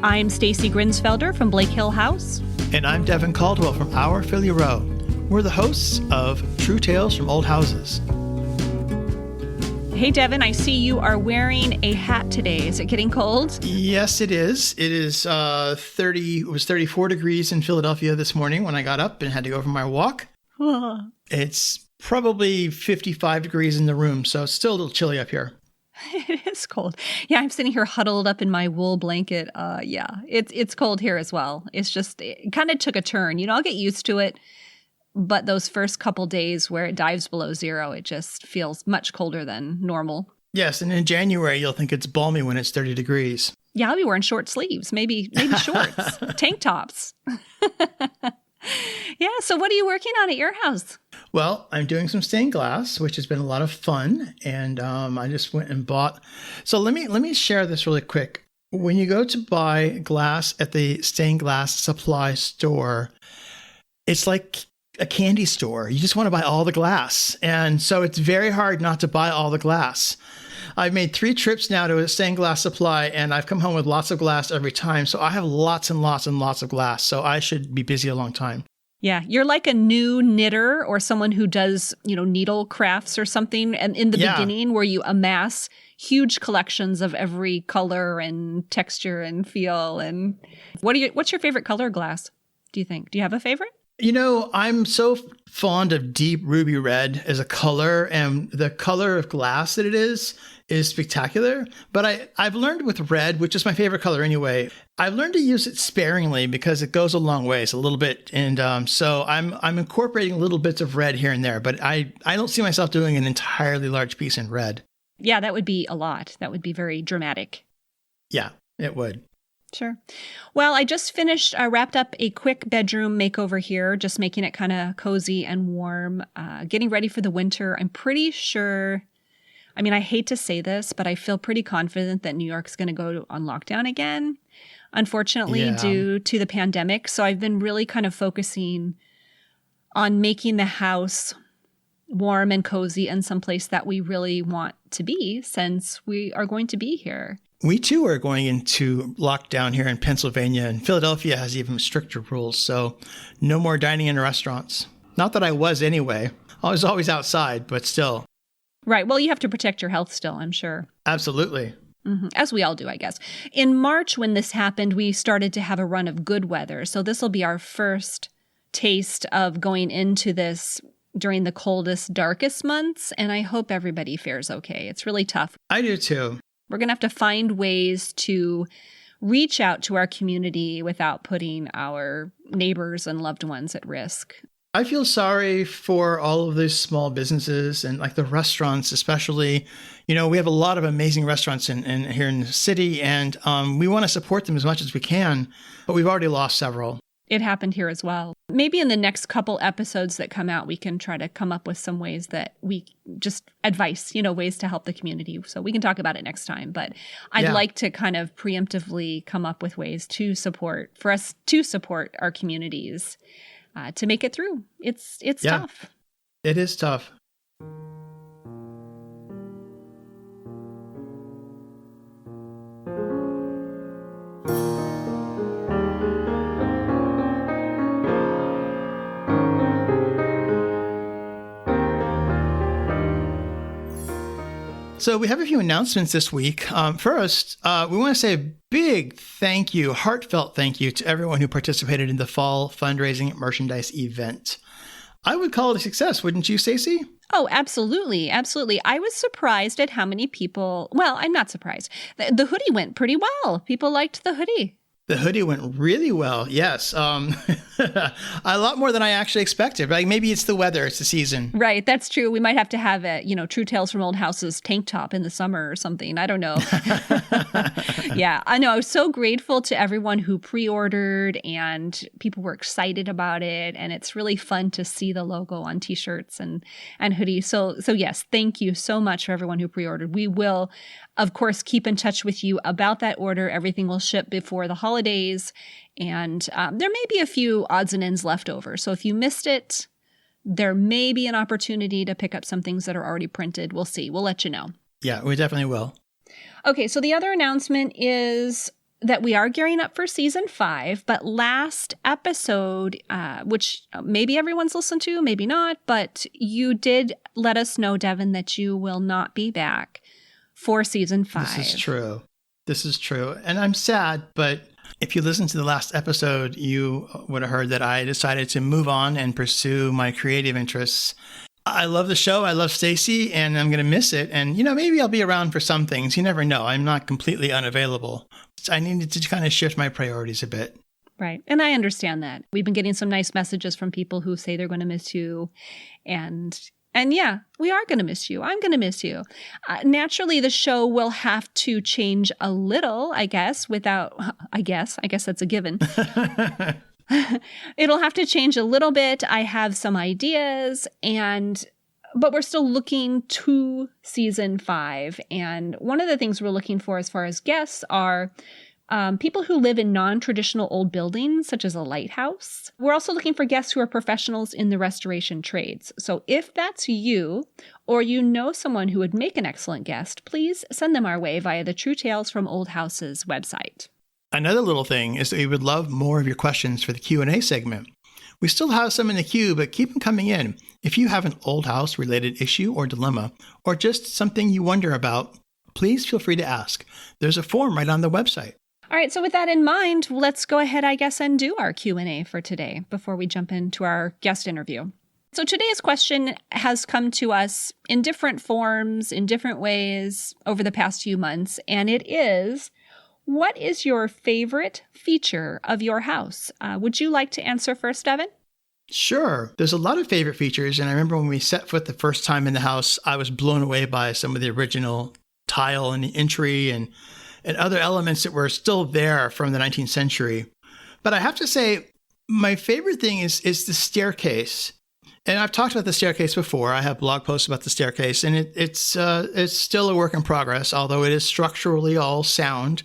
I'm Stacy Grinsfelder from Blake Hill House. And I'm Devyn Caldwell from Our Philly Row. We're the hosts of True Tales from Old Houses. Hey, Devyn, I see you are wearing a hat today. Is it getting cold? Yes, it is. It is 34 degrees in Philadelphia this morning when I got up and had to go for my walk. It's probably 55 degrees in the room, so it's still a little chilly up here. It is cold. Yeah, I'm sitting here huddled up in my wool blanket. It's cold here as well. It's just, it kind of took a turn. I'll get used to it. But those first couple days where it dives below zero, it just feels much colder than normal. Yes, and in January, you'll think it's balmy when it's 30 degrees. Yeah, I'll be wearing short sleeves, maybe shorts, tank tops. Yeah, so what are you working on at your house? Well, I'm doing some stained glass, which has been a lot of fun. And I just went and bought. So let me share this really quick. When you go to buy glass at the stained glass supply store, it's like a candy store. You just want to buy all the glass. And so it's very hard not to buy all the glass. I've made 3 trips now to a stained glass supply, and I've come home with lots of glass every time. So I have lots and lots and lots of glass. So I should be busy a long time. Yeah, you're like a new knitter or someone who does, needle crafts or something. And in the beginning where you amass huge collections of every color and texture and feel. And what's your favorite color glass, do you think? Do you have a favorite? I'm so fond of deep ruby red as a color, and the color of glass that it is spectacular. But I've learned with red, which is my favorite color anyway, I've learned to use it sparingly because it goes a long ways, a little bit. And so I'm incorporating little bits of red here and there, but I don't see myself doing an entirely large piece in red. Yeah, that would be a lot. That would be very dramatic. Yeah, it would. Sure. Well, I just wrapped up a quick bedroom makeover here, just making it kind of cozy and warm, getting ready for the winter. I'm pretty sure, I hate to say this, but I feel pretty confident that New York's going to go on lockdown again, unfortunately, due to the pandemic. So I've been really kind of focusing on making the house warm and cozy and someplace that we really want to be since we are going to be here. We, too, are going into lockdown here in Pennsylvania, and Philadelphia has even stricter rules. So no more dining in restaurants. Not that I was anyway. I was always outside, but still. Right. Well, you have to protect your health still, I'm sure. Absolutely. Mm-hmm. As we all do, I guess. In March, when this happened, we started to have a run of good weather. So this will be our first taste of going into this during the coldest, darkest months. And I hope everybody fares okay. It's really tough. I do, too. We're going to have to find ways to reach out to our community without putting our neighbors and loved ones at risk. I feel sorry for all of these small businesses and like the restaurants, especially. We have a lot of amazing restaurants in here in the city, and we want to support them as much as we can, but we've already lost several. It happened here as well. Maybe in the next couple episodes that come out, we can try to come up with some ways that we just advice, ways to help the community. So we can talk about it next time. But I'd like to kind of preemptively come up with ways for us to support our communities to make it through. It's tough. It is tough. So we have a few announcements this week. First, we want to say a big heartfelt thank you to everyone who participated in the fall fundraising merchandise event. I would call it a success, wouldn't you, Stacy? Oh, absolutely. Absolutely. I was surprised at how many people, well, I'm not surprised. The hoodie went pretty well. People liked the hoodie. The hoodie went really well. Yes. A lot more than I actually expected. Like maybe it's the weather. It's the season. Right. That's true. We might have to have a, True Tales from Old Houses tank top in the summer or something. I don't know. Yeah, I know. I was so grateful to everyone who pre-ordered, and people were excited about it. And it's really fun to see the logo on t-shirts and hoodies. So yes, thank you so much for everyone who pre-ordered. We will, of course, keep in touch with you about that order. Everything will ship before the holidays. And there may be a few odds and ends left over. So if you missed it, there may be an opportunity to pick up some things that are already printed. We'll see. We'll let you know. Yeah, we definitely will. Okay, so the other announcement is that we are gearing up for season 5, but last episode, which maybe everyone's listened to, maybe not, but you did let us know, Devyn, that you will not be back for season 5. This is true. This is true. And I'm sad, but if you listened to the last episode, you would have heard that I decided to move on and pursue my creative interests. I love the show. I love Stacy, and I'm going to miss it. And, maybe I'll be around for some things. You never know. I'm not completely unavailable. I needed to kind of shift my priorities a bit. Right. And I understand that. We've been getting some nice messages from people who say they're going to miss you. And yeah, we are going to miss you. I'm going to miss you. Naturally, the show will have to change a little, I guess that's a given. It'll have to change a little bit. I have some ideas, but we're still looking to season 5. And one of the things we're looking for as far as guests are people who live in non-traditional old buildings, such as a lighthouse. We're also looking for guests who are professionals in the restoration trades. So if that's you, or you know someone who would make an excellent guest, please send them our way via the True Tales from Old Houses website. Another little thing is that we would love more of your questions for the Q&A segment. We still have some in the queue, but keep them coming in. If you have an old house related issue or dilemma, or just something you wonder about, please feel free to ask. There's a form right on the website. All right, so with that in mind, let's go ahead, I guess, and do our Q&A for today before we jump into our guest interview. So today's question has come to us in different forms, in different ways over the past few months, and it is, what is your favorite feature of your house? Would you like to answer first, Devyn? Sure. There's a lot of favorite features, and I remember when we set foot the first time in the house, I was blown away by some of the original tile and the entry and other elements that were still there from the 19th century. But I have to say, my favorite thing is the staircase. And I've talked about the staircase before. I have blog posts about the staircase, and it's still a work in progress, although it is structurally all sound.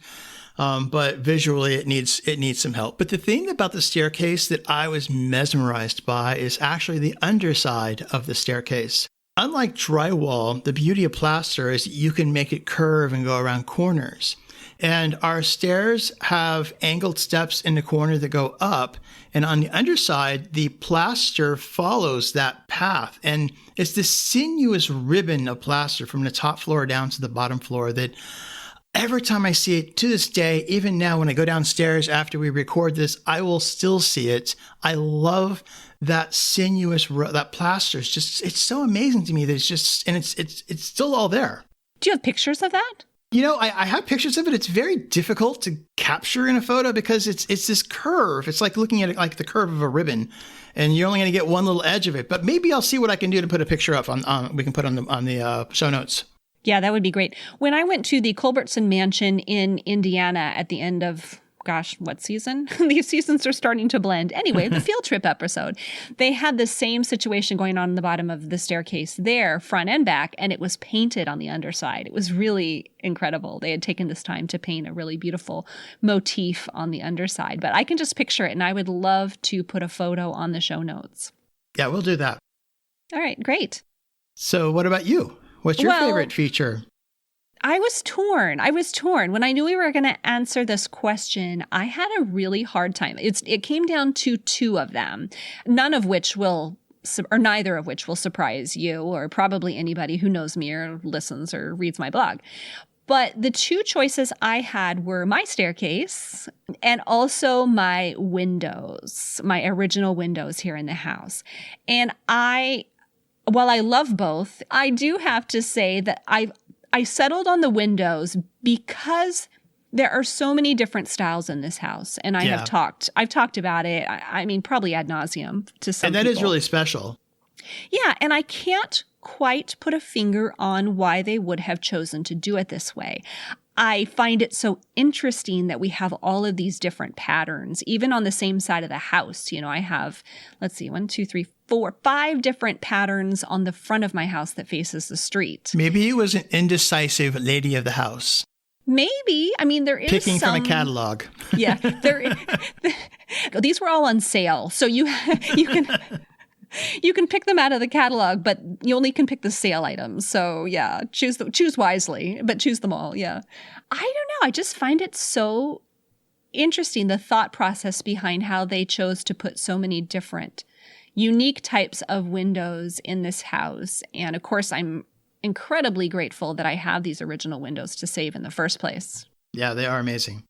But visually, it needs some help. But the thing about the staircase that I was mesmerized by is actually the underside of the staircase. Unlike drywall, the beauty of plaster is that you can make it curve and go around corners. And our stairs have angled steps in the corner that go up. And on the underside, the plaster follows that path. And it's this sinuous ribbon of plaster from the top floor down to the bottom floor that every time I see it to this day, even now when I go downstairs after we record this, I will still see it. I love that sinuous, that plaster. It's so amazing to me that it's still all there. Do you have pictures of that? I have pictures of it. It's very difficult to capture in a photo because it's this curve. It's like looking at it like the curve of a ribbon, and you're only going to get one little edge of it. But maybe I'll see what I can do to put a picture up we can put on the show notes. Yeah, that would be great. When I went to the Culbertson Mansion in Indiana at the end of, what season? These seasons are starting to blend. Anyway, the field trip episode, they had the same situation going on in the bottom of the staircase there, front and back, and it was painted on the underside. It was really incredible. They had taken this time to paint a really beautiful motif on the underside. But I can just picture it, and I would love to put a photo on the show notes. Yeah, we'll do that. All right, great. So what about you? What's your favorite feature? I was torn. When I knew we were going to answer this question, I had a really hard time. It came down to 2 of them, neither of which will surprise you or probably anybody who knows me or listens or reads my blog. But the 2 choices I had were my staircase and also my windows, my original windows here in the house. And while I love both, I do have to say that I settled on the windows because there are so many different styles in this house. And I've talked about it, I mean, probably ad nauseum to some people. And that is really special. Yeah. And I can't quite put a finger on why they would have chosen to do it this way. I find it so interesting that we have all of these different patterns, even on the same side of the house. I have, 1, 2, 3, 4, 5 different patterns on the front of my house that faces the street. Maybe it was an indecisive lady of the house. Maybe. I mean, there is picking from a catalog. Yeah. These were all on sale. So you can pick them out of the catalog, but you only can pick the sale items. So yeah, choose wisely, but choose them all. Yeah. I don't know. I just find it so interesting, the thought process behind how they chose to put so many different unique types of windows in this house. And of course, I'm incredibly grateful that I have these original windows to save in the first place. Yeah, they are amazing.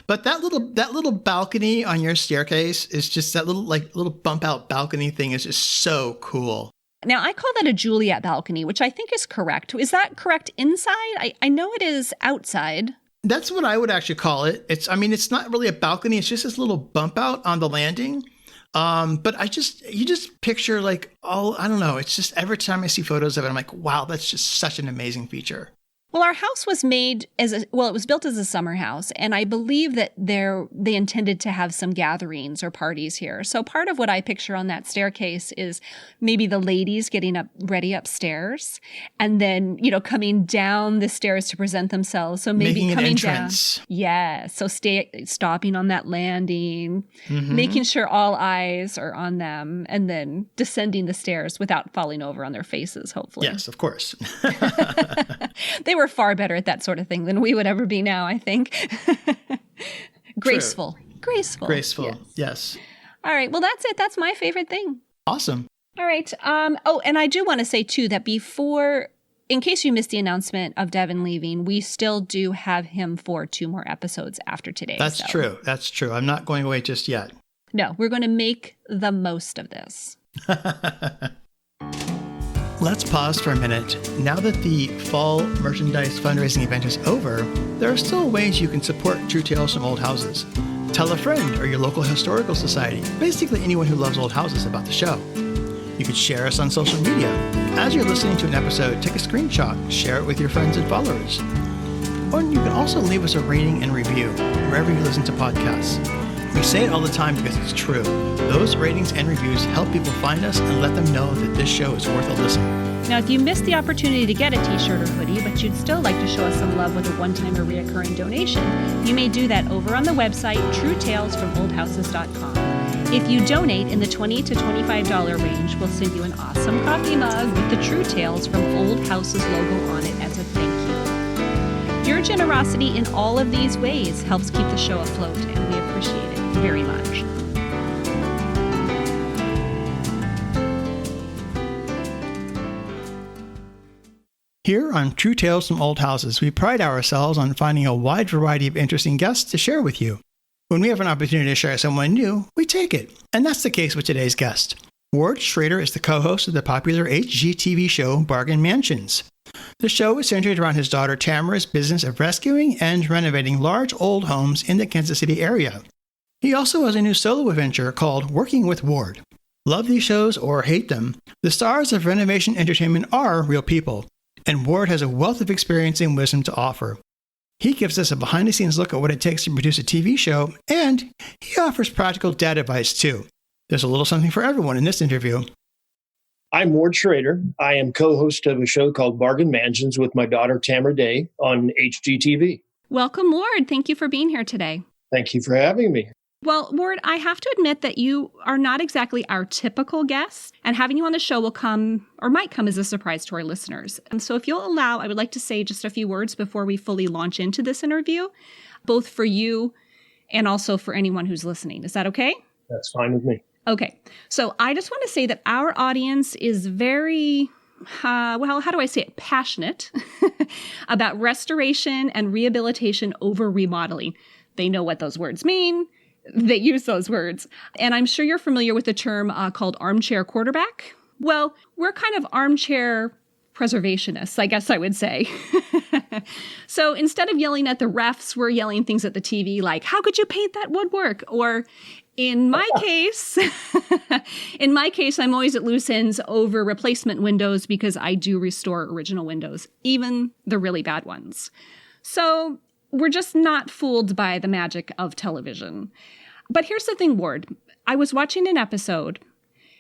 But that little balcony on your staircase is just that little bump out balcony thing is just so cool. Now, I call that a Juliet balcony, which I think is correct. Is that correct inside? I know it is outside. That's what I would actually call it. It's not really a balcony. It's just this little bump out on the landing. But you just picture I don't know. It's just every time I see photos of it, I'm like, wow, that's just such an amazing feature. Well, our house was made it was built as a summer house, and I believe that they intended to have some gatherings or parties here. So part of what I picture on that staircase is maybe the ladies getting ready upstairs, and then, coming down the stairs to present themselves. So maybe making coming an entrance. down. Yeah. So stopping on that landing, making sure all eyes are on them, and then descending the stairs without falling over on their faces, hopefully. Yes, of course. They were far better at that sort of thing than we would ever be now, I think. Graceful. Yes. All right. Well, that's it. That's my favorite thing. Awesome. All right. And I do want to say, too, that in case you missed the announcement of Devyn leaving, we still do have him for 2 more episodes after today. That's true. That's true. I'm not going away just yet. No, we're going to make the most of this. Let's pause for a minute. Now that the fall merchandise fundraising event is over, there are still ways you can support True Tales from Old Houses. Tell a friend or your local historical society, basically anyone who loves old houses, about the show. You could share us on social media. As you're listening to an episode, take a screenshot, share it with your friends and followers. Or you can also leave us a rating and review wherever you listen to podcasts. We say it all the time because it's true. Those ratings and reviews help people find us and let them know that this show is worth a listen. Now, if you missed the opportunity to get a t-shirt or hoodie, but you'd still like to show us some love with a one-time or reoccurring donation, you may do that over on the website, truetalesfromoldhouses.com. If you donate in the $20 to $25 range, we'll send you an awesome coffee mug with the True Tales from Old Houses logo on it as a thank you. Your generosity in all of these ways helps keep the show afloat, and we appreciate it very much. Here on True Tales from Old Houses, we pride ourselves on finding a wide variety of interesting guests to share with you. When we have an opportunity to share someone new, we take it. And that's the case with today's guest. Ward Schraeder is the co-host of the popular HGTV show Bargain Mansions. The show is centered around his daughter Tamara's business of rescuing and renovating large old homes in the Kansas City area. He also has a new solo adventure called Working with Ward. Love these shows or hate them, the stars of renovation entertainment are real people, and Ward has a wealth of experience and wisdom to offer. He gives us a behind-the-scenes look at what it takes to produce a TV show, and he offers practical dad advice too. There's a little something for everyone in this interview. I'm Ward Schraeder. I am co-host of a show called Bargain Mansions with my daughter Tamara Day on HGTV. Welcome, Ward. Thank you for being here today. Thank you for having me. Well, Ward, I have to admit that you are not exactly our typical guest, and having you on the show might come as a surprise to our listeners. And so if you'll allow, I would like to say just a few words before we fully launch into this interview, both for you and also for anyone who's listening. Is that okay? That's fine with me. Okay. So I just want to say that our audience is very, how do I say it? Passionate about restoration and rehabilitation over remodeling. They know what those words mean. They use those words. And I'm sure you're familiar with the term called armchair quarterback. Well, we're kind of armchair preservationists, I guess I would say. So instead of yelling at the refs, we're yelling things at the TV like, how could you paint that woodwork? Or in my case, I'm always at loose ends over replacement windows because I do restore original windows, even the really bad ones. So we're just not fooled by the magic of television. But here's the thing, Ward. I was watching an episode,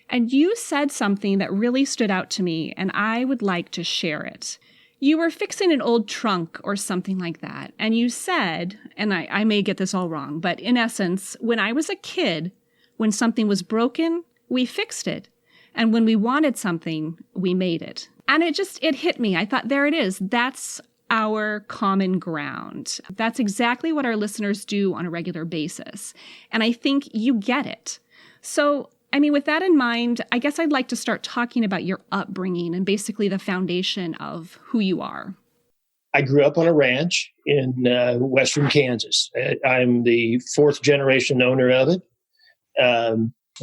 and you said something that really stood out to me, and I would like to share it. You were fixing an old trunk or something like that, and you said, and I may get this all wrong, but in essence, when I was a kid, when something was broken, we fixed it. And when we wanted something, we made it. And it hit me. I thought, there it is. our common ground. That's exactly what our listeners do on a regular basis. And I think you get it. So, with that in mind, I guess I'd like to start talking about your upbringing and basically the foundation of who you are. I grew up on a ranch in western Kansas. I'm the fourth generation owner of it.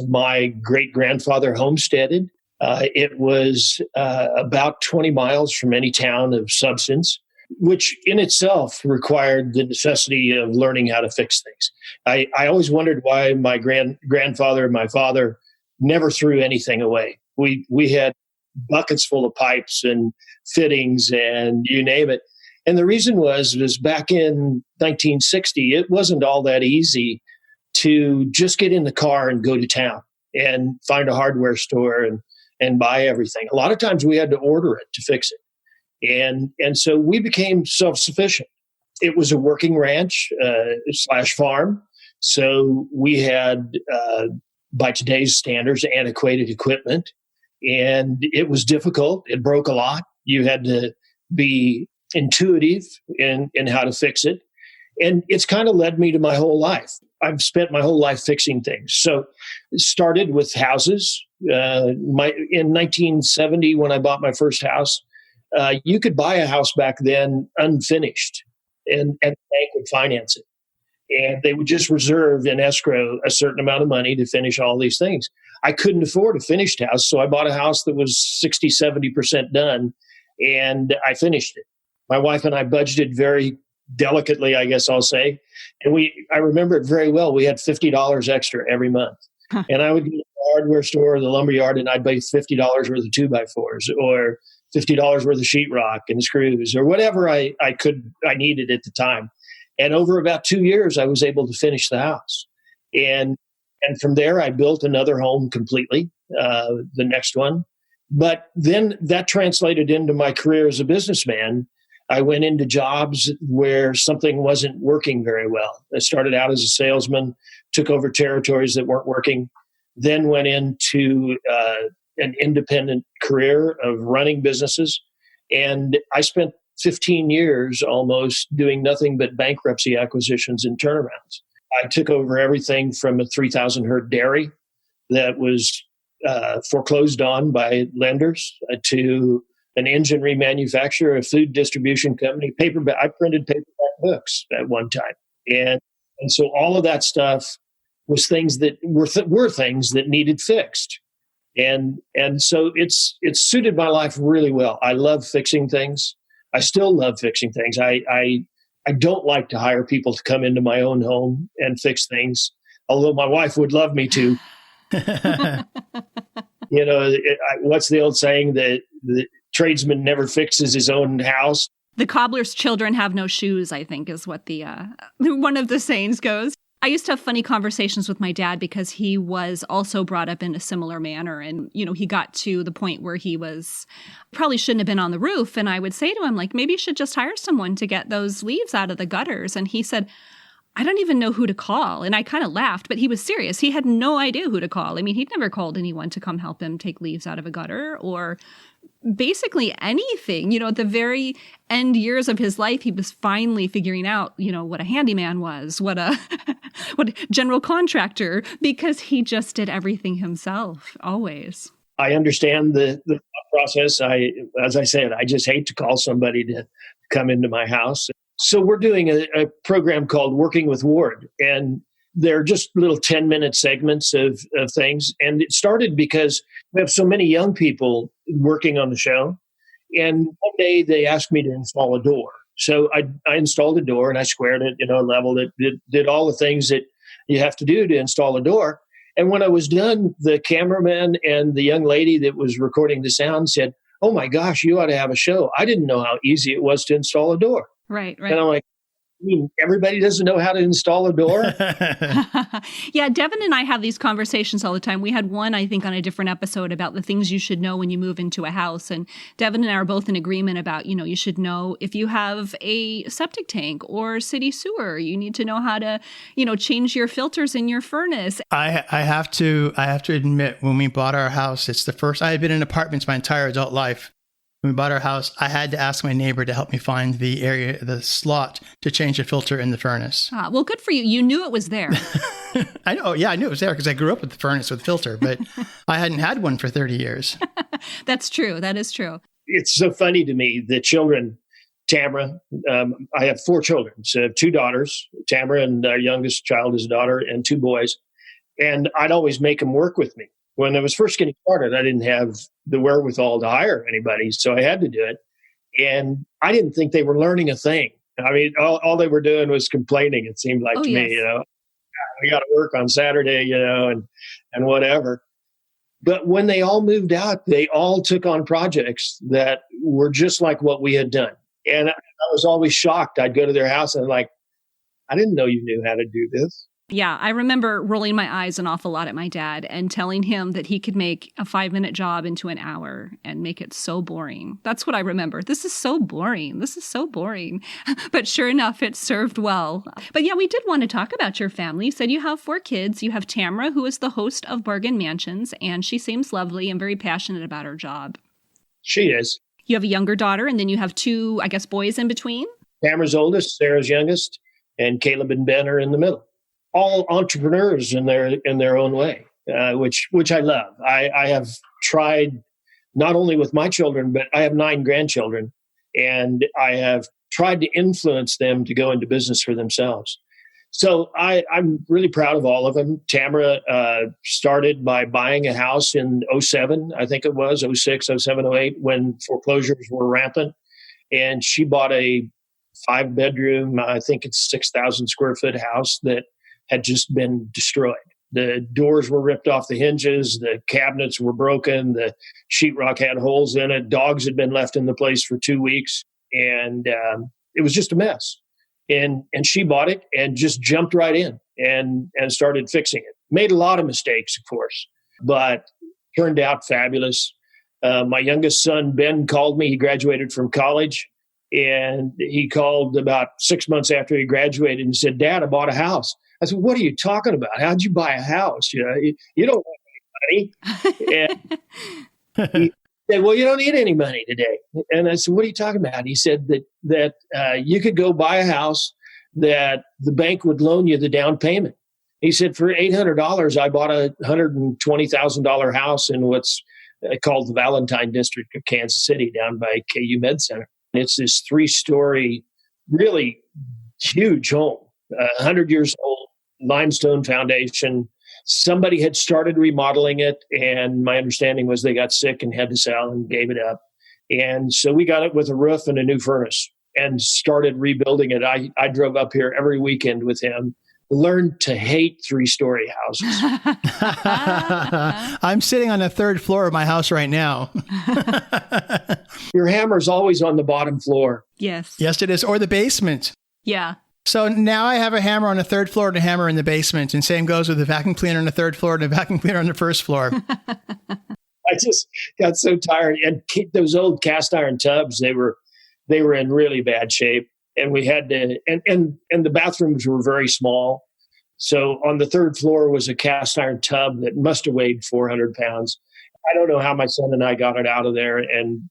My great-grandfather homesteaded. It was about 20 miles from any town of substance, which in itself required the necessity of learning how to fix things. I always wondered why my grandfather and my father never threw anything away. We had buckets full of pipes and fittings and you name it. And the reason was back in 1960, it wasn't all that easy to just get in the car and go to town and find a hardware store and buy everything. A lot of times we had to order it to fix it. And so we became self-sufficient. It was a working ranch / farm. So we had, by today's standards, antiquated equipment. And it was difficult. It broke a lot. You had to be intuitive in how to fix it. And it's kind of led me to my whole life. I've spent my whole life fixing things. So it started with houses. In 1970, when I bought my first house, you could buy a house back then unfinished, and the bank would finance it. And they would just reserve in escrow a certain amount of money to finish all these things. I couldn't afford a finished house, so I bought a house that was 60, 70% done, and I finished it. My wife and I budgeted very delicately, I guess I'll say. And I remember it very well. We had $50 extra every month. Huh. And I would go to the hardware store or the lumber yard and I'd buy $50 worth of 2x4s or $50 worth of sheetrock and screws or whatever I needed at the time. And over about 2 years, I was able to finish the house. And from there, I built another home completely, the next one. But then that translated into my career as a businessman. I went into jobs where something wasn't working very well. I started out as a salesman, took over territories that weren't working, then went into an independent career of running businesses. And I spent 15 years almost doing nothing but bankruptcy acquisitions and turnarounds. I took over everything from a 3,000 herd dairy that was foreclosed on by lenders to an engine remanufacturer, a food distribution company, I printed paperback books at one time. And so all of that stuff was things that were things that needed fixed. And so it's suited my life really well. I love fixing things. I still love fixing things. I don't like to hire people to come into my own home and fix things, although my wife would love me to. What's the old saying that the tradesman never fixes his own house? The cobbler's children have no shoes, I think, is what the one of the sayings goes. I used to have funny conversations with my dad because he was also brought up in a similar manner. And, he got to the point where he probably shouldn't have been on the roof. And I would say to him, maybe you should just hire someone to get those leaves out of the gutters. And he said, I don't even know who to call. And I kind of laughed, but he was serious. He had no idea who to call. He'd never called anyone to come help him take leaves out of a gutter or basically anything. At the very end years of his life, he was finally figuring out, what a handyman was, what a general contractor, because he just did everything himself, always. I understand the process. As I said, I just hate to call somebody to come into my house. So we're doing a program called Working with Ward, and they're just little 10-minute segments of things. And it started because we have so many young people working on the show. And one day they asked me to install a door. So I installed a door and I squared it, leveled it, did all the things that you have to do to install a door. And when I was done, the cameraman and the young lady that was recording the sound said, "Oh my gosh, you ought to have a show. I didn't know how easy it was to install a door." Right. And I'm like, everybody doesn't know how to install a door? Yeah, Devyn and I have these conversations all the time. We had one, I think, on a different episode about the things you should know when you move into a house. And Devyn and I are both in agreement about, you should know if you have a septic tank or city sewer. You need to know how to, change your filters in your furnace. I have to admit, when we bought our house, it's the first. I had been in apartments my entire adult life. when we bought our house, I had to ask my neighbor to help me find the slot to change the filter in the furnace. Well, good for you. You knew it was there. I know. Yeah, I knew it was there because I grew up with the furnace with filter, but I hadn't had one for 30 years. That's true. That is true. It's so funny to me, the children, Tamara, I have 4 children. So I have 2 daughters, Tamara, and our youngest child is a daughter, and 2 boys. And I'd always make them work with me. When I was first getting started, I didn't have the wherewithal to hire anybody, so I had to do it. And I didn't think they were learning a thing. I mean, all they were doing was complaining, it seemed like to me, we got to work on Saturday, and whatever. But when they all moved out, they all took on projects that were just like what we had done. And I was always shocked. I'd go to their house and like, I didn't know you knew how to do this. Yeah, I remember rolling my eyes an awful lot at my dad and telling him that he could make a 5-minute job into an hour and make it so boring. That's what I remember. This is so boring. This is so boring. But sure enough, it served well. But yeah, we did want to talk about your family. You said you have 4 kids. You have Tamara, who is the host of Bargain Mansions, and she seems lovely and very passionate about her job. She is. You have a younger daughter, and then you have 2, I guess, boys in between? Tamara's oldest, Sarah's youngest, and Caleb and Ben are in the middle. All entrepreneurs in their own way, which I love. I have tried not only with my children, but I have 9 grandchildren, and I have tried to influence them to go into business for themselves. So I'm really proud of all of them. Tamara started by buying a house in 07, I think it was, 06, 07, 08, when foreclosures were rampant. And she bought a 5-bedroom, I think it's 6,000 square foot house that had just been destroyed. The doors were ripped off the hinges. The cabinets were broken. The sheetrock had holes in it. Dogs had been left in the place for 2 weeks. And it was just a mess. And she bought it and just jumped right in and started fixing it. Made a lot of mistakes, of course, but turned out fabulous. My youngest son, Ben, called me. He graduated from college. And he called about 6 months after he graduated and said, "Dad, I bought a house." I said, "What are you talking about? How'd you buy a house? You don't want any money." And he said, "Well, you don't need any money today." And I said, "What are you talking about?" He said that you could go buy a house that the bank would loan you the down payment. He said, "For $800, I bought a $120,000 house in what's called the Valentine District of Kansas City down by KU Med Center. It's this 3-story, really huge home, 100 years old, limestone foundation. Somebody had started remodeling it, and my understanding was they got sick and had to sell and gave it up. And so we got it with a roof and a new furnace and started rebuilding it. I drove up here every weekend with him, learned to hate 3-story houses. I'm sitting on the 3rd floor of my house right now. Your hammer's always on the bottom floor. Yes. Yes, it is. Or the basement. Yeah. So now I have a hammer on the 3rd floor and a hammer in the basement. And same goes with the vacuum cleaner on the 3rd floor and a vacuum cleaner on the 1st floor. I just got so tired. And those old cast iron tubs, they were in really bad shape. And we had to, and the bathrooms were very small. So on the 3rd floor was a cast iron tub that must have weighed 400 pounds. I don't know how my son and I got it out of there and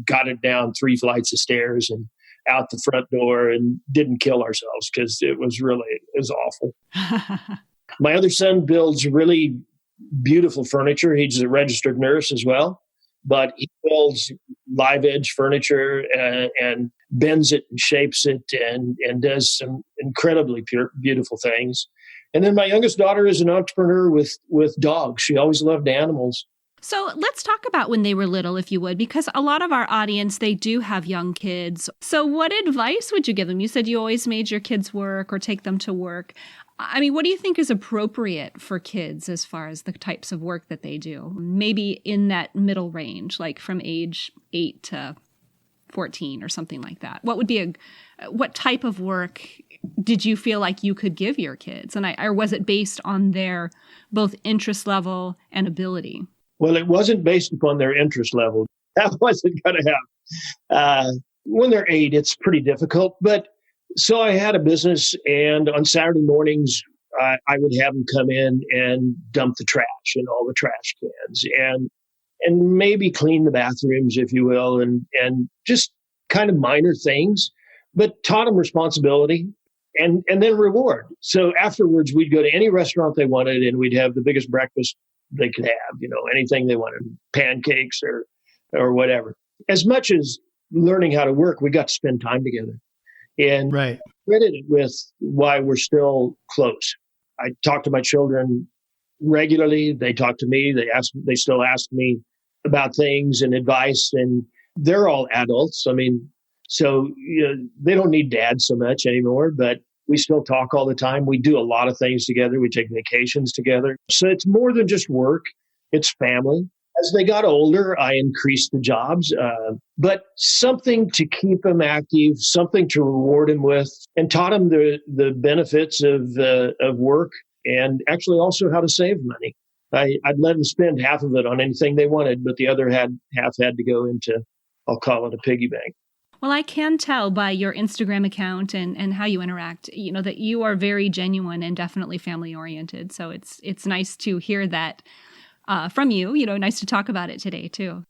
got it down 3 flights of stairs and out the front door and didn't kill ourselves because it was awful. My other son builds really beautiful furniture. He's a registered nurse as well, but he builds live edge furniture and bends it and shapes it and does some incredibly beautiful things. And then my youngest daughter is an entrepreneur with dogs. She always loved animals. So let's talk about when they were little, if you would, because a lot of our audience, they do have young kids. So what advice would you give them? You said you always made your kids work or take them to work. I mean, what do you think is appropriate for kids as far as the types of work that they do? Maybe in that middle range, like from age 8 to 14 or something like that. What would be what type of work did you feel like you could give your kids? Or was it based on their both interest level and ability? Well, it wasn't based upon their interest level. That wasn't going to happen. When they're 8, it's pretty difficult. But so I had a business, and on Saturday mornings, I would have them come in and dump the trash in all the trash cans. And and maybe clean the bathrooms, if you will, and just kind of minor things, but taught them responsibility and then reward. So afterwards, we'd go to any restaurant they wanted, and we'd have the biggest breakfast they could have, anything they wanted, pancakes or whatever. As much as learning how to work, we got to spend time together. And right. credit it with why we're still close. I talk to my children regularly. They talk to me. They still ask me about things and advice, and they're all adults. I mean, so they don't need dad so much anymore, but we still talk all the time. We do a lot of things together. We take vacations together. So it's more than just work. It's family. As they got older, I increased the jobs, but something to keep them active, something to reward them with, and taught them the benefits of work and actually also how to save money. I'd let them spend half of it on anything they wanted, but the other half had to go into, I'll call it a piggy bank. Well, I can tell by your Instagram account and how you interact, that you are very genuine and definitely family oriented. So it's nice to hear that from you. Nice to talk about it today too.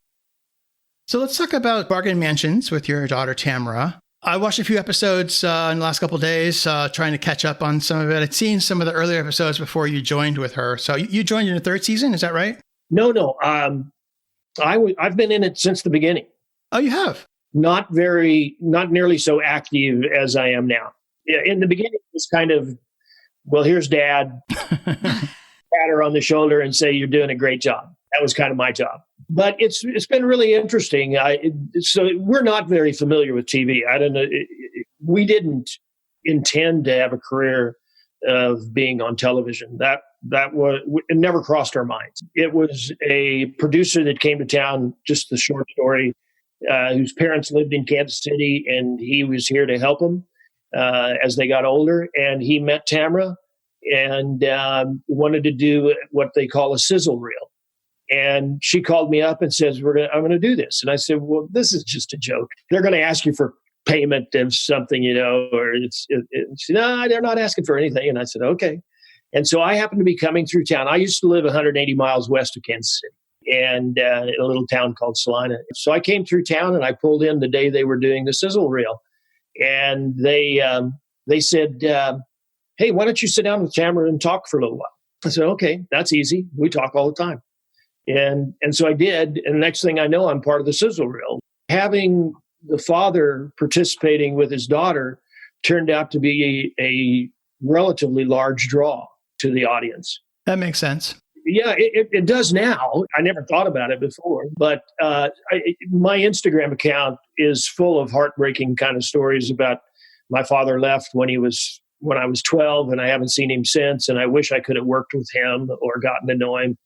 So let's talk about Bargain Mansions with your daughter Tamara. I watched a few episodes in the last couple of days, trying to catch up on some of it. I'd seen some of the earlier episodes before you joined with her. So you joined in the third season, is that right? No. I've been in it since the beginning. Oh, you have? Not nearly so active as I am now. In the beginning, it was kind of, well, here's Dad, pat her on the shoulder and say, you're doing a great job. That was kind of my job. But it's been really interesting. So we're not very familiar with TV. I don't know. We didn't intend to have a career of being on television. That it never crossed our minds. It was a producer that came to town, just the short story, whose parents lived in Kansas City, and he was here to help them as they got older. And he met Tamara and wanted to do what they call a sizzle reel. And she called me up and says, I'm going to do this. And I said, well, this is just a joke. They're going to ask you for payment of something, or no, they're not asking for anything. And I said, okay. And so I happened to be coming through town. I used to live 180 miles west of Kansas City and in a little town called Salina. So I came through town and I pulled in the day they were doing the sizzle reel. And they said, hey, why don't you sit down with Tamara and talk for a little while? I said, okay, that's easy. We talk all the time. And so I did. And the next thing I know, I'm part of the sizzle reel. Having the father participating with his daughter turned out to be a relatively large draw to the audience. That makes sense. Yeah, it does now. I never thought about it before. But my Instagram account is full of heartbreaking kind of stories about my father left when I was 12, and I haven't seen him since. And I wish I could have worked with him or gotten to know him.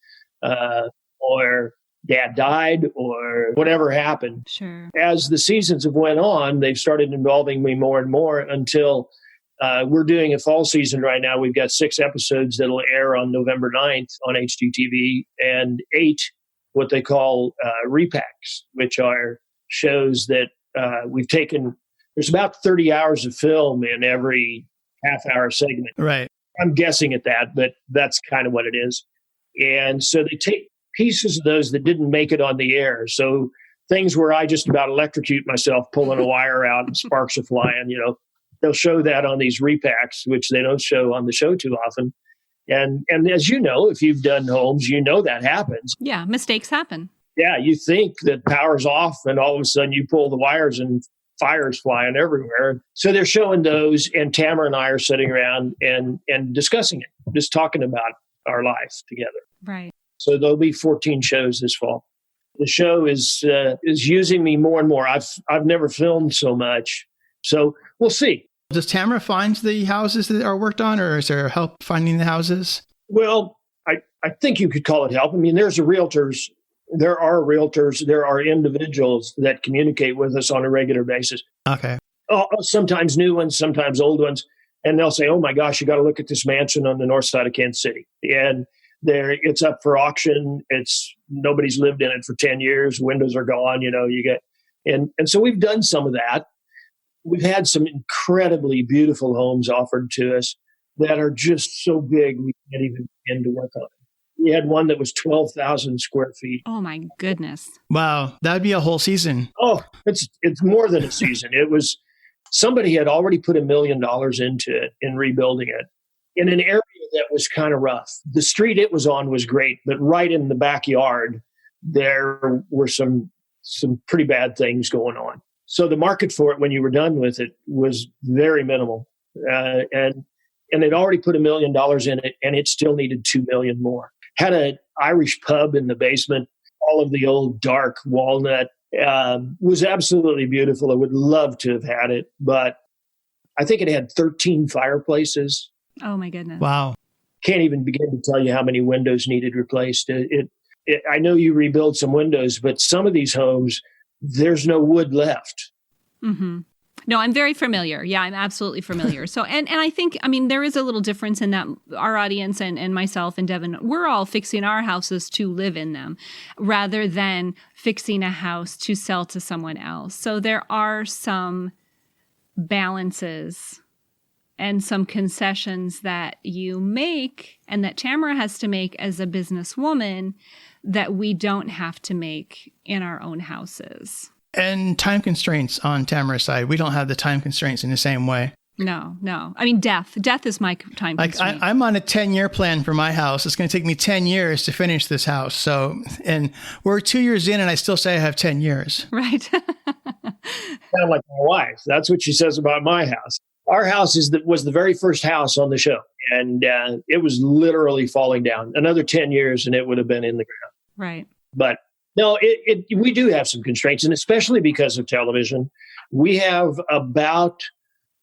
Or Dad died, or whatever happened. Sure. As the seasons have went on, they've started involving me more and more until we're doing a fall season right now. We've got 6 episodes that'll air on November 9th on HGTV and 8 what they call repacks, which are shows that we've taken. There's about 30 hours of film in every half-hour segment. Right. I'm guessing at that, but that's kind of what it is. And so they take pieces of those that didn't make it on the air. So things where I just about electrocute myself pulling a wire out and sparks are flying, they'll show that on these repacks, which they don't show on the show too often. And as you know, if you've done homes, that happens. Yeah, mistakes happen. Yeah, you think that power's off and all of a sudden you pull the wires and fire's flying everywhere. So they're showing those, and Tamara and I are sitting around and discussing it, just talking about our life together. Right. So there'll be 14 shows this fall. The show is using me more and more. I've never filmed so much. So we'll see. Does Tamara find the houses that are worked on, or is there help finding the houses? Well, I think you could call it help. I mean, there are realtors, there are individuals that communicate with us on a regular basis. Okay. Sometimes new ones, sometimes old ones. And they'll say, oh my gosh, you got to look at this mansion on the north side of Kansas City. And it's up for auction. Nobody's lived in it for 10 years. Windows are gone. And so we've done some of that. We've had some incredibly beautiful homes offered to us that are just so big we can't even begin to work on them. We had one that was 12,000 square feet. Oh my goodness. Wow. That would be a whole season. Oh, it's more than a season. It was, somebody had already put $1 million into it in rebuilding it in an area that was kind of rough. The street it was on was great, but right in the backyard, there were some pretty bad things going on. So the market for it when you were done with it was very minimal. And it already put $1 million in it, and it still needed $2 million more. Had an Irish pub in the basement, all of the old dark walnut. Was absolutely beautiful. I would love to have had it, but I think it had 13 fireplaces. Oh my goodness. Wow. Can't even begin to tell you how many windows needed replaced. I know you rebuild some windows, but some of these homes, there's no wood left. Mm-hmm. No, I'm very familiar. Yeah, I'm absolutely familiar. So, and I think, I mean, there is a little difference in that our audience and myself and Devyn, we're all fixing our houses to live in them rather than fixing a house to sell to someone else. So there are some balances and some concessions that you make and that Tamara has to make as a businesswoman that we don't have to make in our own houses. And time constraints on Tamara's side. We don't have the time constraints in the same way. No. I mean, death is my time constraint. I'm on a 10-year plan for my house. It's going to take me 10 years to finish this house. So, and we're 2 years in and I still say I have 10 years. Right. Kind of like my wife. That's what she says about my house. Our house was the very first house on the show. And it was literally falling down. Another 10 years and it would have been in the ground. Right. But no, we do have some constraints, and especially because of television, we have about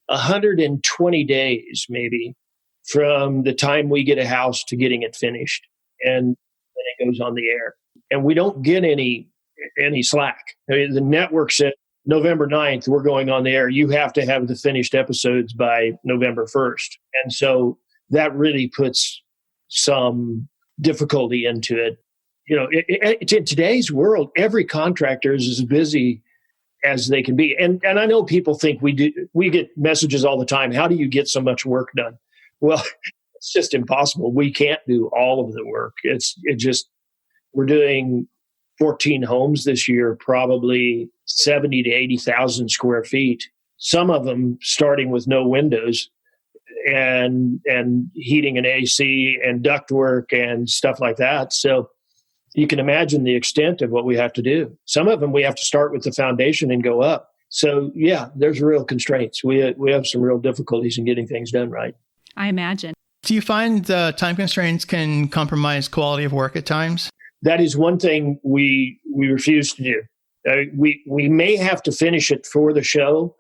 120 days maybe from the time we get a house to getting it finished, and then it goes on the air. And we don't get any slack. I mean, the network said November 9th, we're going on the air. You have to have the finished episodes by November 1st. And so that really puts some difficulty into it. You know, in today's world, every contractor is as busy as they can be. And I know people think we get messages all the time. How do you get so much work done? Well, it's just impossible. We can't do all of the work. We're doing 14 homes this year, probably 70 to 80,000 square feet. Some of them starting with no windows and heating and AC and ductwork and stuff like that. So you can imagine the extent of what we have to do. Some of them we have to start with the foundation and go up. So yeah, there's real constraints. We have some real difficulties in getting things done right. I imagine. Do you find the time constraints can compromise quality of work at times? That is one thing we refuse to do. We may have to finish it for the show,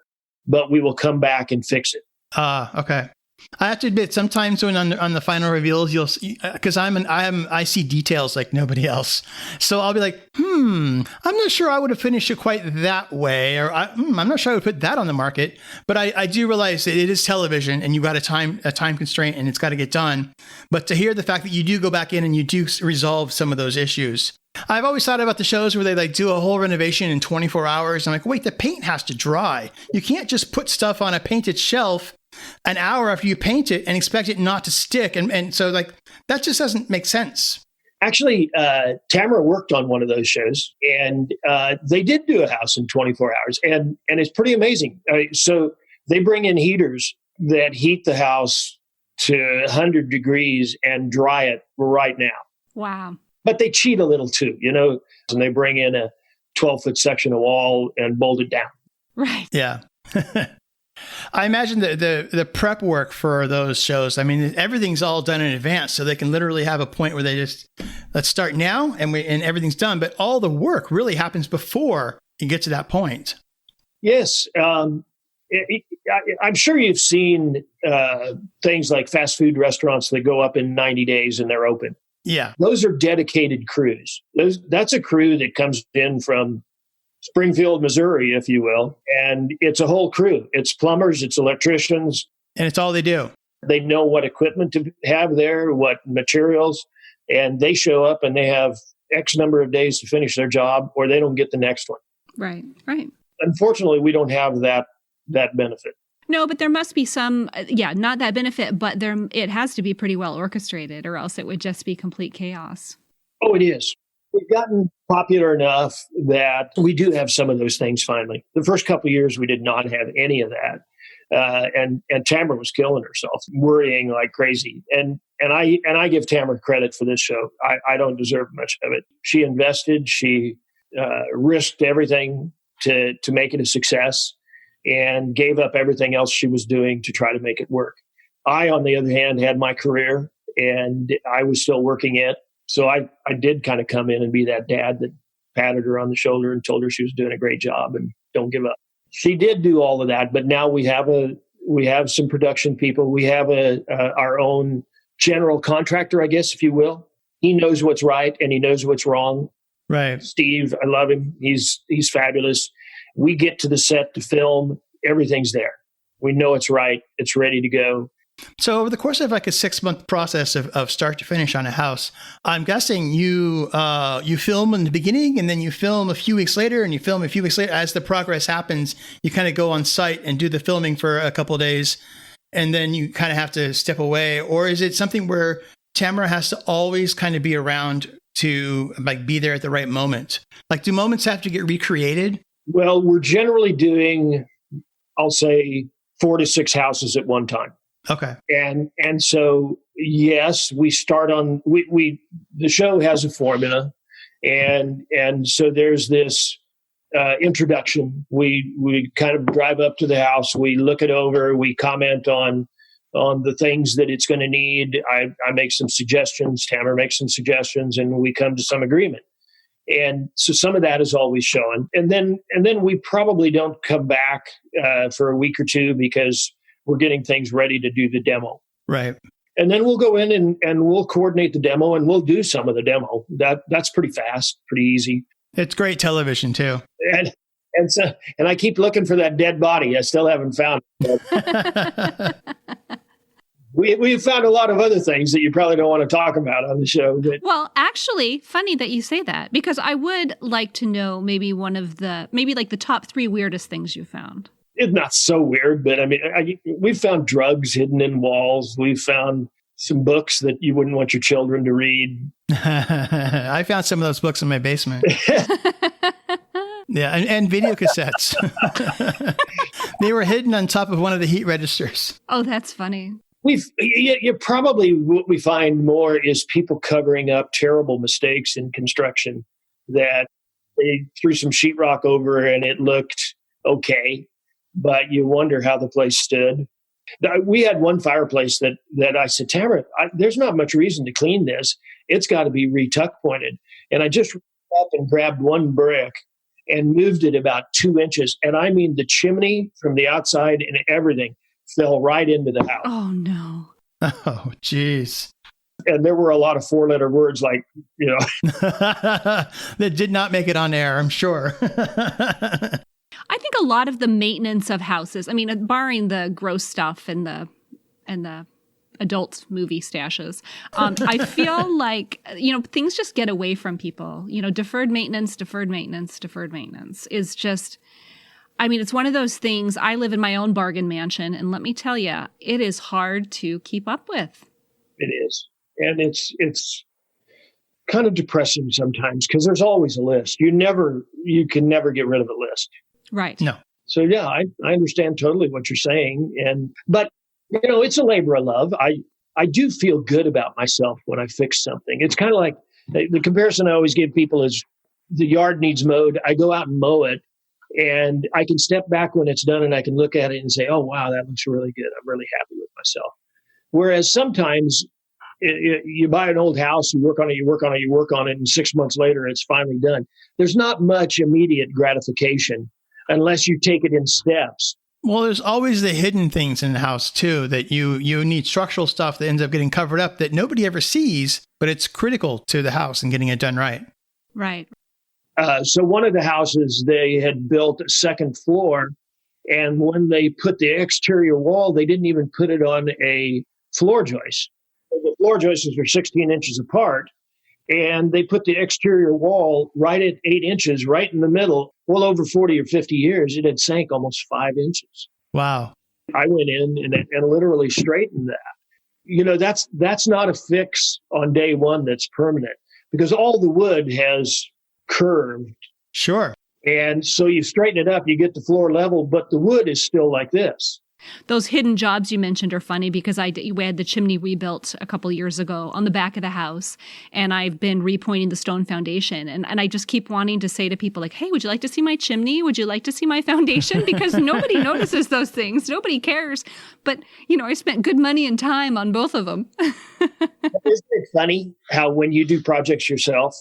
but we will come back and fix it. Okay. I have to admit, sometimes when on the final reveals, you'll see, because I see details like nobody else. So I'll be like, I'm not sure I would have finished it quite that way, or I'm not sure I would put that on the market. But I do realize that it is television, and you've got a time constraint, and it's got to get done. But to hear the fact that you do go back in and you do resolve some of those issues. I've always thought about the shows where they do a whole renovation in 24 hours. I'm like, wait, the paint has to dry. You can't just put stuff on a painted shelf an hour after you paint it and expect it not to stick. And so that just doesn't make sense. Actually, Tamara worked on one of those shows, and they did do a house in 24 hours, and it's pretty amazing. So they bring in heaters that heat the house to 100 degrees and dry it right now. Wow. But they cheat a little too, and they bring in a 12-foot section of wall and bolt it down. Right. Yeah. I imagine the prep work for those shows, I mean, everything's all done in advance, so they can literally have a point where they just, let's start now, and everything's done. But all the work really happens before you get to that point. Yes. I'm sure you've seen things like fast food restaurants that go up in 90 days and they're open. Yeah. Those are dedicated crews. That's a crew that comes in from Springfield, Missouri, if you will. And it's a whole crew. It's plumbers, it's electricians. And it's all they do. They know what equipment to have there, what materials, and they show up and they have X number of days to finish their job, or they don't get the next one. Right, right. Unfortunately, we don't have that benefit. No, but there must be some, not that benefit, but it has to be pretty well orchestrated or else it would just be complete chaos. Oh, it is. We've gotten popular enough that we do have some of those things finally. The first couple of years, we did not have any of that. And Tamara was killing herself, worrying like crazy. And I give Tamara credit for this show. I don't deserve much of it. She invested. She risked everything to make it a success and gave up everything else she was doing to try to make it work. I, on the other hand, had my career and I was still working it. So I did kind of come in and be that dad that patted her on the shoulder and told her she was doing a great job and don't give up. She did do all of that, but now we have some production people. We have our own general contractor, I guess, if you will. He knows what's right and he knows what's wrong. Right. Steve, I love him. He's fabulous. We get to the set to film. Everything's there. We know it's right. It's ready to go. So over the course of like a 6-month process of start to finish on a house, I'm guessing you film in the beginning and then you film a few weeks later and you film a few weeks later. As the progress happens, you kind of go on site and do the filming for a couple of days and then you kind of have to step away. Or is it something where Tamara has to always kind of be around to like be there at the right moment? Like, do moments have to get recreated? Well, we're generally doing, I'll say, 4 to 6 houses at one time. Okay. And so, yes, we start on, the show has a formula and so there's this introduction. We kind of drive up to the house, we look it over, we comment on the things that it's going to need. I make some suggestions, Tamara makes some suggestions, and we come to some agreement. And so some of that is always shown. And then we probably don't come back for a week or two because we're getting things ready to do the demo. Right. And then we'll go in and we'll coordinate the demo and we'll do some of the demo. That's pretty fast, pretty easy. It's great television too. And I keep looking for that dead body. I still haven't found it. We've found a lot of other things that you probably don't want to talk about on the show. But. Well, actually, funny that you say that, because I would like to know maybe like the top 3 weirdest things you found. It's not so weird, but I mean, we've found drugs hidden in walls. We've found some books that you wouldn't want your children to read. I found some of those books in my basement. Yeah, and video cassettes. They were hidden on top of one of the heat registers. Oh, that's funny. You probably what we find more is people covering up terrible mistakes in construction that they threw some sheetrock over and it looked okay, but you wonder how the place stood. We had one fireplace that I said, Tamara, there's not much reason to clean this. It's got to be re-tuck pointed. And I just reached up and grabbed one brick and moved it about 2 inches. And I mean, the chimney from the outside and everything fell right into the house. Oh, no. Oh, geez. And there were a lot of 4-letter words like, that did not make it on air, I'm sure. I think a lot of the maintenance of houses, I mean, barring the gross stuff and the adult movie stashes, I feel like, things just get away from people. Deferred maintenance is just, I mean, it's one of those things. I live in my own bargain mansion, and let me tell you, it is hard to keep up with. It is. And it's kind of depressing sometimes because there's always a list. You can never get rid of a list. Right. No. So yeah, I understand totally what you're saying. But it's a labor of love. I do feel good about myself when I fix something. It's kind of like the comparison I always give people is the yard needs mowed. I go out and mow it and I can step back when it's done and I can look at it and say, oh, wow, that looks really good. I'm really happy with myself. Whereas sometimes you buy an old house, you work on it, and 6 months later, it's finally done. There's not much immediate gratification unless you take it in steps. Well, there's always the hidden things in the house, too, that you need structural stuff that ends up getting covered up that nobody ever sees, but it's critical to the house and getting it done right. Right. So one of the houses, they had built a second floor, and when they put the exterior wall, they didn't even put it on a floor joist. The floor joists were 16 inches apart, and they put the exterior wall right at 8 inches, right in the middle. Well, over 40 or 50 years, it had sank almost 5 inches. Wow. I went in and literally straightened that. That's not a fix on day one that's permanent, because all the wood has curved. Sure. And so you straighten it up, you get the floor level, but the wood is still like this. Those hidden jobs you mentioned are funny because we had the chimney rebuilt a couple years ago on the back of the house, and I've been repointing the stone foundation. And I just keep wanting to say to people like, hey, would you like to see my chimney? Would you like to see my foundation? Because nobody notices those things. Nobody cares. But, I spent good money and time on both of them. Isn't it funny how when you do projects yourself,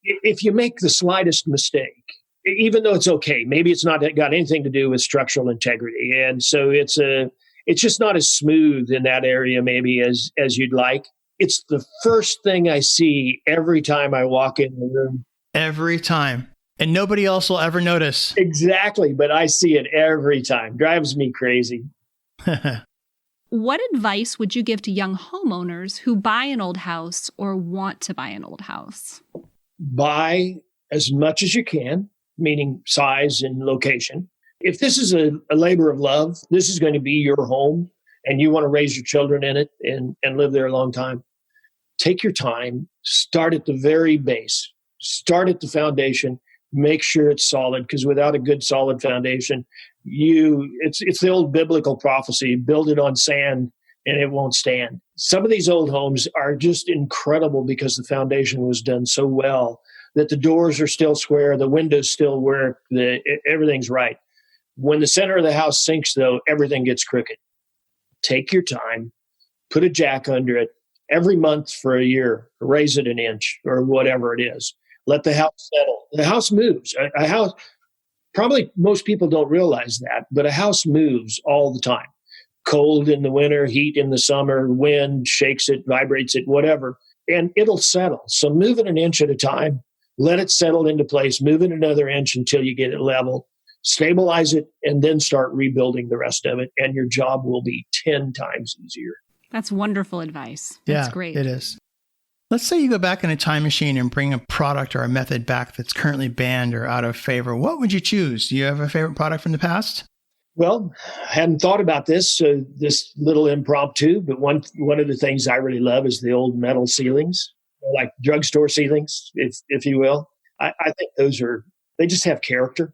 if you make the slightest mistake, even though it's okay, maybe it's not got anything to do with structural integrity. And so it's just not as smooth in that area maybe as you'd like. It's the first thing I see every time I walk in the room. Every time. And nobody else will ever notice. Exactly. But I see it every time. Drives me crazy. What advice would you give to young homeowners who buy an old house or want to buy an old house? Buy as much as you can, meaning size and location. If this is a labor of love, this is going to be your home and you want to raise your children in it and live there a long time, take your time, start at the very base, start at the foundation, make sure it's solid, because without a good solid foundation, it's the old biblical prophecy, build it on sand and it won't stand. Some of these old homes are just incredible because the foundation was done so well that the doors are still square, the windows still work, everything's right. When the center of the house sinks, though, everything gets crooked. Take your time, put a jack under it, every month for a year, raise it an inch or whatever it is. Let the house settle. The house moves. A house, probably most people don't realize that, but a house moves all the time. Cold in the winter, heat in the summer, wind shakes it, vibrates it, whatever, and it'll settle. So move it an inch at a time. Let it settle into place, move it another inch until you get it level, stabilize it, and then start rebuilding the rest of it. And your job will be 10 times easier. That's wonderful advice. That's great. It is. Let's say you go back in a time machine and bring a product or a method back that's currently banned or out of favor. What would you choose? Do you have a favorite product from the past? Well, I hadn't thought about this little impromptu, but one of the things I really love is the old metal ceilings, like drugstore ceilings, if you will. I think they just have character.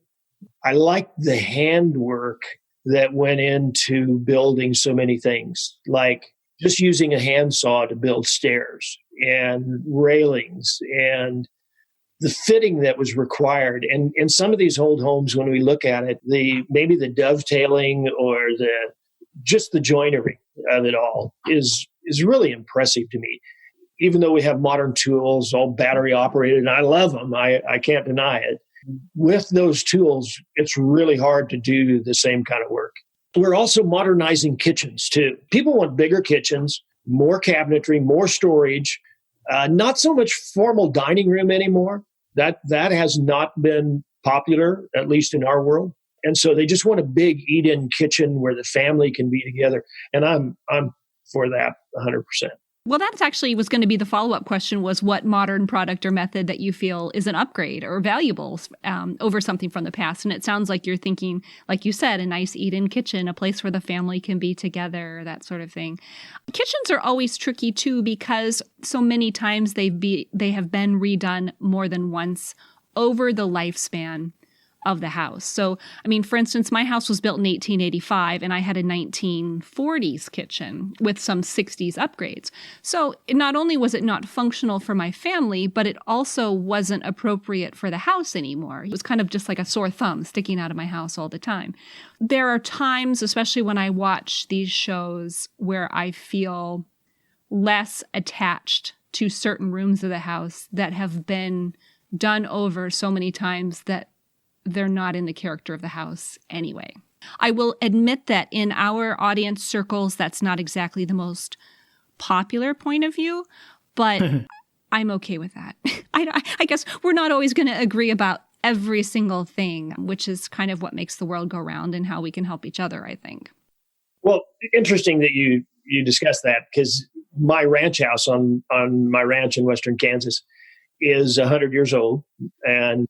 I like the handwork that went into building so many things, like just using a handsaw to build stairs and railings and the fitting that was required. And in some of these old homes, when we look at it, maybe the dovetailing or just the joinery of it all is really impressive to me. Even though we have modern tools, all battery operated, and I love them, I can't deny it. With those tools, it's really hard to do the same kind of work. We're also modernizing kitchens too. People want bigger kitchens, more cabinetry, more storage, not so much formal dining room anymore. That has not been popular, at least in our world. And so they just want a big eat-in kitchen where the family can be together. And I'm for that 100%. Well, that's actually was going to be the follow-up question, was what modern product or method that you feel is an upgrade or valuable over something from the past. And it sounds like you're thinking, like you said, a nice eat-in kitchen, a place where the family can be together, that sort of thing. Kitchens are always tricky, too, because so many times they have been redone more than once over the lifespan of the house. So, I mean, for instance, my house was built in 1885 and I had a 1940s kitchen with some 60s upgrades. So not only was it not functional for my family, but it also wasn't appropriate for the house anymore. It was kind of just like a sore thumb sticking out of my house all the time. There are times, especially when I watch these shows, where I feel less attached to certain rooms of the house that have been done over so many times that they're not in the character of the house anyway. I will admit that in our audience circles, that's not exactly the most popular point of view, but I'm okay with that. I guess we're not always going to agree about every single thing, which is kind of what makes the world go round and how we can help each other, I think. Well, interesting that you discussed that, because my ranch house on my ranch in western Kansas is 100 years old and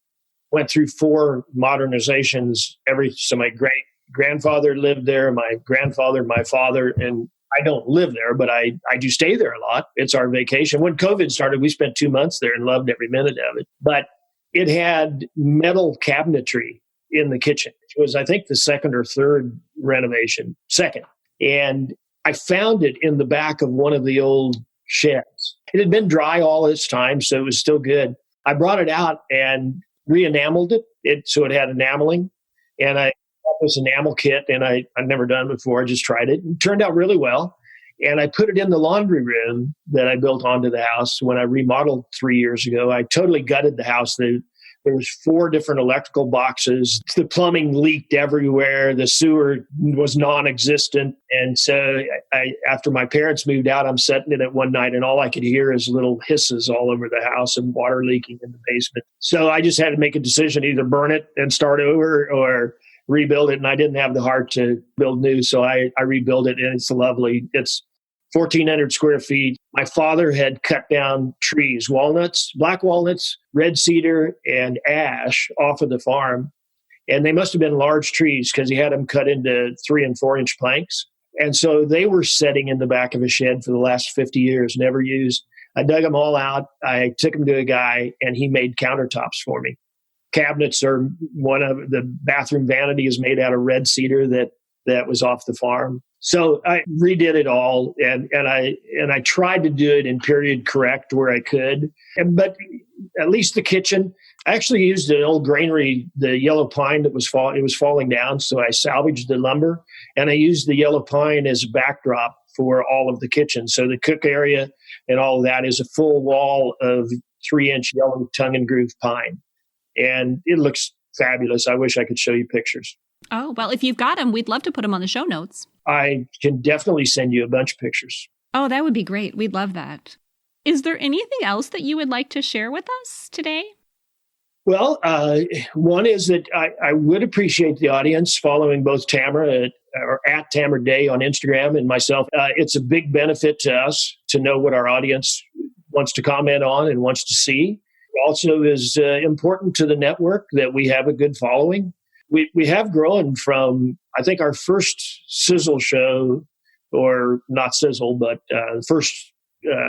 went through 4 modernizations. So my great grandfather lived there, my grandfather, my father, and I don't live there, but I do stay there a lot. It's our vacation. When COVID started, we spent 2 months there and loved every minute of it. But it had metal cabinetry in the kitchen. It was, I think, the second or third renovation. Second. And I found it in the back of one of the old sheds. It had been dry all this time, so it was still good. I brought it out and re-enameled it so it had enameling. And I got this enamel kit, and I'd never done it before. I just tried it. It turned out really well. And I put it in the laundry room that I built onto the house when I remodeled 3 years ago. I totally gutted the house. There was 4 different electrical boxes. The plumbing leaked everywhere. The sewer was non-existent. And so after my parents moved out, I'm setting it at one night, and all I could hear is little hisses all over the house and water leaking in the basement. So I just had to make a decision, either burn it and start over or rebuild it. And I didn't have the heart to build new. So I rebuilt it, and it's lovely. It's 1,400 square feet. My father had cut down trees, walnuts, black walnuts, red cedar, and ash off of the farm. And they must have been large trees because he had them cut into 3 and 4 inch planks. And so they were setting in the back of a shed for the last 50 years, never used. I dug them all out. I took them to a guy, and he made countertops for me. Cabinets are one of the bathroom vanity is made out of red cedar that was off the farm. So I redid it all, and I tried to do it in period correct where I could. But at least the kitchen, I actually used an old granary, the yellow pine that was falling down. So I salvaged the lumber, and I used the yellow pine as a backdrop for all of the kitchen. So the cook area and all of that is a full wall of 3-inch yellow tongue and groove pine, and it looks fabulous. I wish I could show you pictures. Oh, well, if you've got them, we'd love to put them on the show notes. I can definitely send you a bunch of pictures. Oh, that would be great. We'd love that. Is there anything else that you would like to share with us today? Well, one is that I would appreciate the audience following both Tamara at Tamara Day on Instagram and myself. It's a big benefit to us to know what our audience wants to comment on and wants to see. It also is important to the network that we have a good following. We have grown from, I think, our first Sizzle show, or not Sizzle, but the first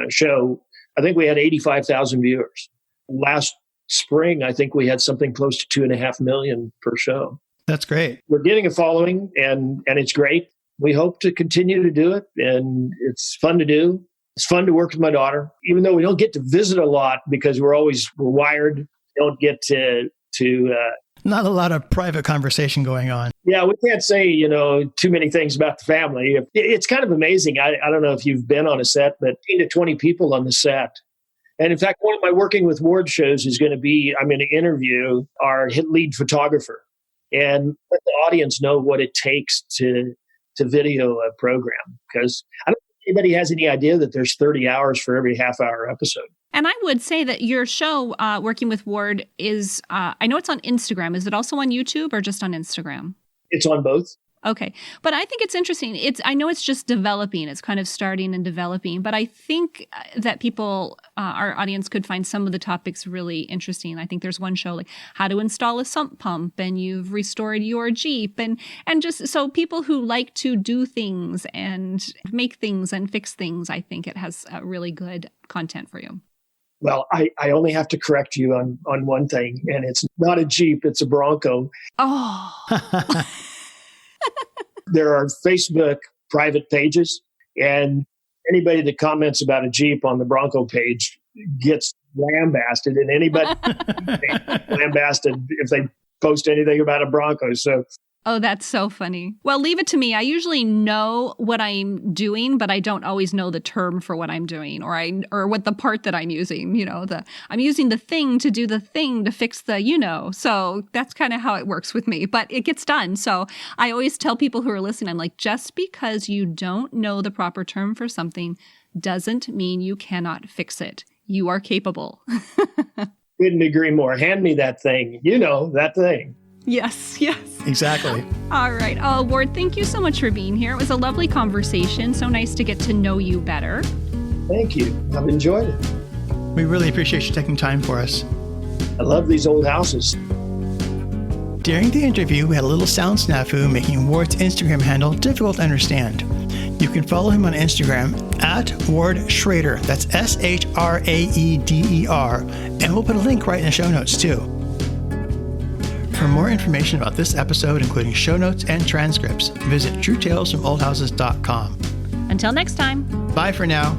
show, I think we had 85,000 viewers. Last spring, I think we had something close to 2.5 million per show. That's great. We're getting a following, and it's great. We hope to continue to do it, and it's fun to do. It's fun to work with my daughter, even though we don't get to visit a lot because we're wired. Don't get to not a lot of private conversation going on. Yeah, we can't say, too many things about the family. It's kind of amazing. I don't know if you've been on a set, but 15 to 20 people on the set. And in fact, one of my Working with Ward shows is going to be, I'm going to interview our lead photographer and let the audience know what it takes to video a program. Because I don't think anybody has any idea that there's 30 hours for every half-hour episode. And I would say that your show, Working with Ward, is, I know it's on Instagram. Is it also on YouTube or just on Instagram? It's on both. Okay. But I think it's interesting. I know it's just developing. It's kind of starting and developing. But I think that people, our audience, could find some of the topics really interesting. I think there's one show like how to install a sump pump, and you've restored your Jeep. And just so people who like to do things and make things and fix things, I think it has really good content for you. Well, I only have to correct you on one thing, and it's not a Jeep, it's a Bronco. Oh. There are Facebook private pages, and anybody that comments about a Jeep on the Bronco page gets lambasted, and anybody lambasted if they post anything about a Bronco. So. Oh, that's so funny. Well, leave it to me. I usually know what I'm doing, but I don't always know the term for what I'm doing, or what the part that I'm using. I'm using the thing to do the thing to fix the, So that's kind of how it works with me. But it gets done. So I always tell people who are listening, I'm like, just because you don't know the proper term for something doesn't mean you cannot fix it. You are capable. Couldn't agree more. Hand me that thing. That thing. Yes. Exactly. All right. Oh, Ward, thank you so much for being here. It was a lovely conversation. So nice to get to know you better. Thank you. I've enjoyed it. We really appreciate you taking time for us. I love these old houses. During the interview, we had a little sound snafu making Ward's Instagram handle difficult to understand. You can follow him on Instagram at Ward Schraeder. That's SHRAEDER. And we'll put a link right in the show notes too. For more information about this episode, including show notes and transcripts, visit truetalesfromoldhouses.com. Until next time. Bye for now.